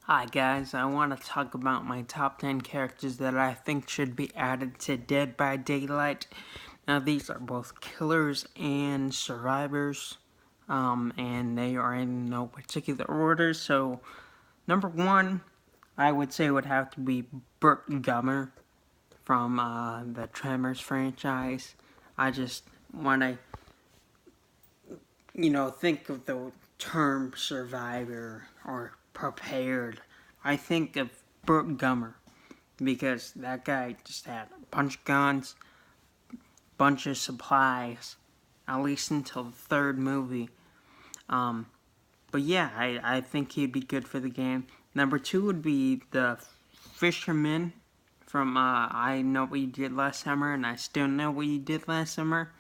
Hi guys, I want to talk about my top 10 characters that I think should be added to Dead by Daylight. Now these are both killers and survivors, and they are in no particular order. So number one, I would say would have to be Burt Gummer from the Tremors franchise. I just want to, think of the term survivor or prepared. I think of Burt Gummer because that guy just had a bunch of guns, bunch of supplies, at least until the third movie. Um, but yeah, I think he'd be good for the game. Number two would be the Fisherman from I Know What You Did Last Summer, and I Still Know What You Did Last Summer.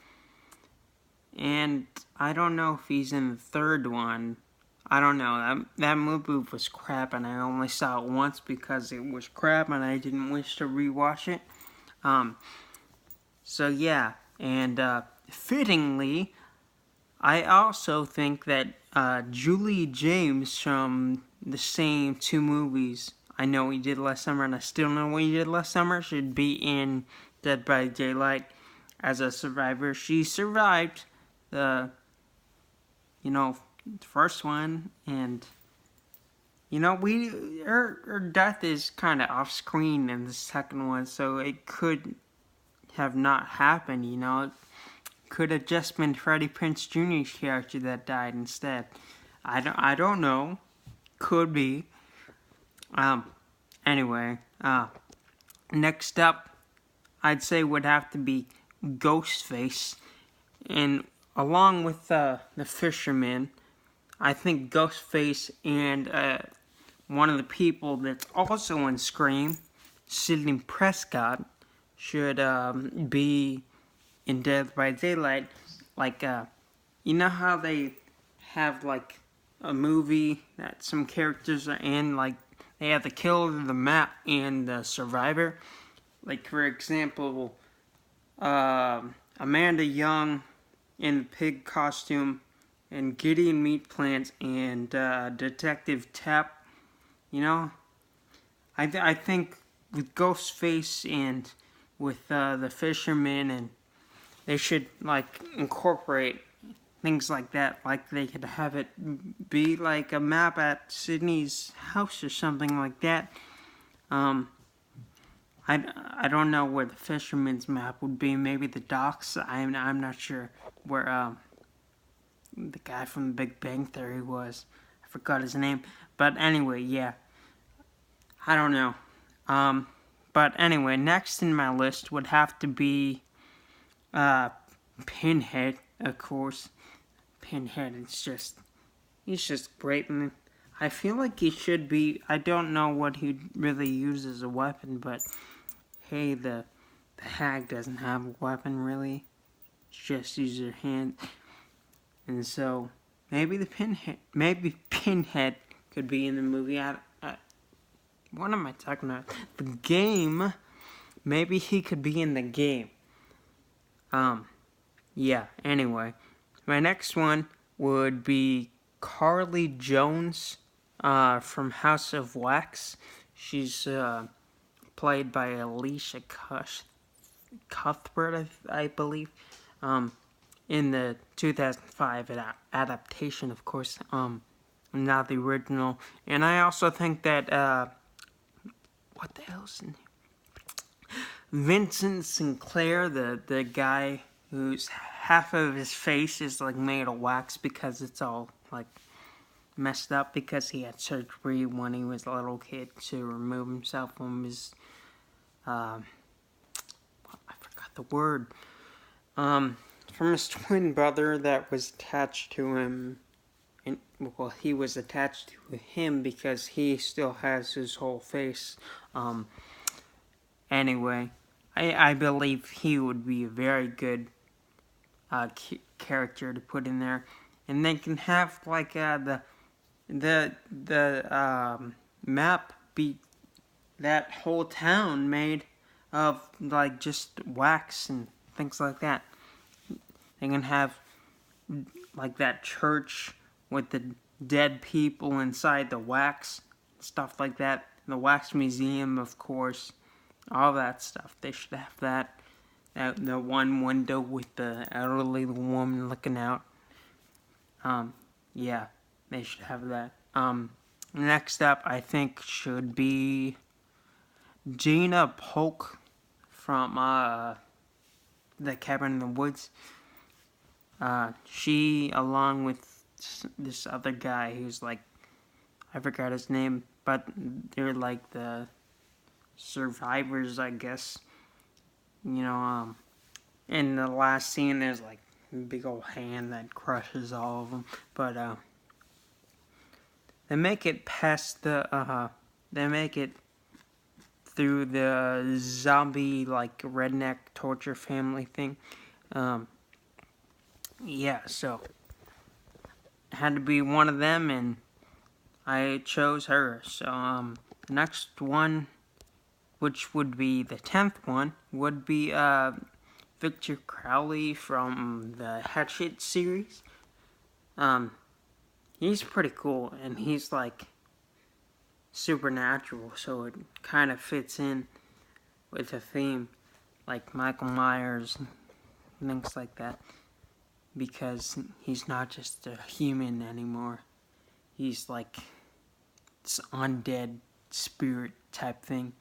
And I don't know if he's in the third one. I don't know. That movie was crap, and I only saw it once because it was crap, and I didn't wish to rewatch it. So yeah, and fittingly, I also think that Julie James from the same two movies, I Know What You Did Last Summer and I Still Know What You Did Last Summer, should be in Dead by Daylight as a survivor. She survived the, first one, and her death is kind of off screen in the second one, so it could have not happened. It could have just been Freddie Prinze Jr.'s character that died instead. I don't know. Could be. Anyway, next up, I'd say would have to be Ghostface, and along with the Fisherman, I think Ghostface and one of the people that's also in Scream, Sidney Prescott, should be in Dead by Daylight. Like, you know how they have like a movie that some characters are in, like they have the killer, the map, and the survivor. Like for example, Amanda Young in the pig costume, and Gideon Meat Plant, and Detective Tapp. I think with Ghostface and with the Fisherman, and they should like incorporate things like that. Like they could have it be like a map at Sydney's house or something like that. I don't know where the Fisherman's map would be. Maybe the docks. I'm not sure where the guy from the Big Bang Theory was. I forgot his name. But anyway, yeah. I don't know. But anyway, next in my list would have to be Pinhead, of course. Pinhead he's just great, and I feel like he should be. I don't know what he'd really use as a weapon, but hey, the hag doesn't have a weapon really. Just use her hand, and so maybe Pinhead could be in the movie. What am I talking about? The game. Maybe he could be in the game. Yeah. Anyway, my next one would be Carly Jones from House of Wax. She's played by Alicia Cuthbert, I believe, in the 2005 adaptation, of course, not the original. And I also think that what the hell's in here? Vincent Sinclair, the guy whose half of his face is like made of wax because it's all like messed up because he had surgery when he was a little kid to remove himself from his I forgot the word, from his twin brother that was attached to him. And, well, he was attached to him because he still has his whole face. Anyway, I believe he would be a very good character to put in there, and they can have like the map be that whole town made of like just wax and things like that. They can have like that church with the dead people inside the wax. stuff like that. The Wax Museum, of course, all that stuff. They should have that. The one window with the elderly woman looking out. Yeah, they should have that. Next up, I think, should be Gina Polk from The Cabin in the Woods. She, along with this other guy who's like, I forgot his name, but they're like the survivors, I guess. You know, in the last scene, there's like a big old hand that crushes all of them. But they make it past they make it through the zombie, like, redneck torture family thing. Yeah, so it had to be one of them, and I chose her. So, next one, which would be the 10th one, would be, Victor Crowley from the Hatchet series. He's pretty cool, and he's, like, supernatural, so it kind of fits in with the theme, like Michael Myers and things like that, because he's not just a human anymore. He's like this undead spirit type thing.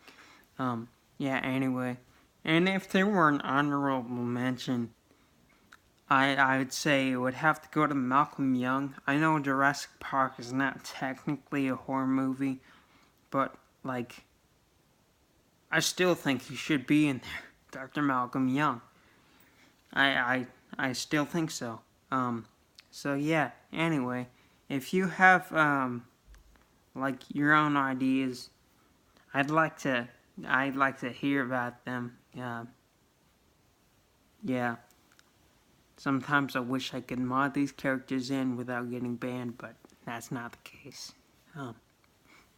Yeah, anyway. And if there were an honorable mention, I would say it would have to go to Malcolm Young. I know Jurassic Park is not technically a horror movie, but, like, I still think he should be in there. Dr. Malcolm Young. I still think so. So yeah, anyway, if you have, like, your own ideas, I'd like to hear about them. Yeah. Sometimes I wish I could mod these characters in without getting banned, but that's not the case.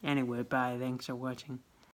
Anyway, bye. Thanks for watching.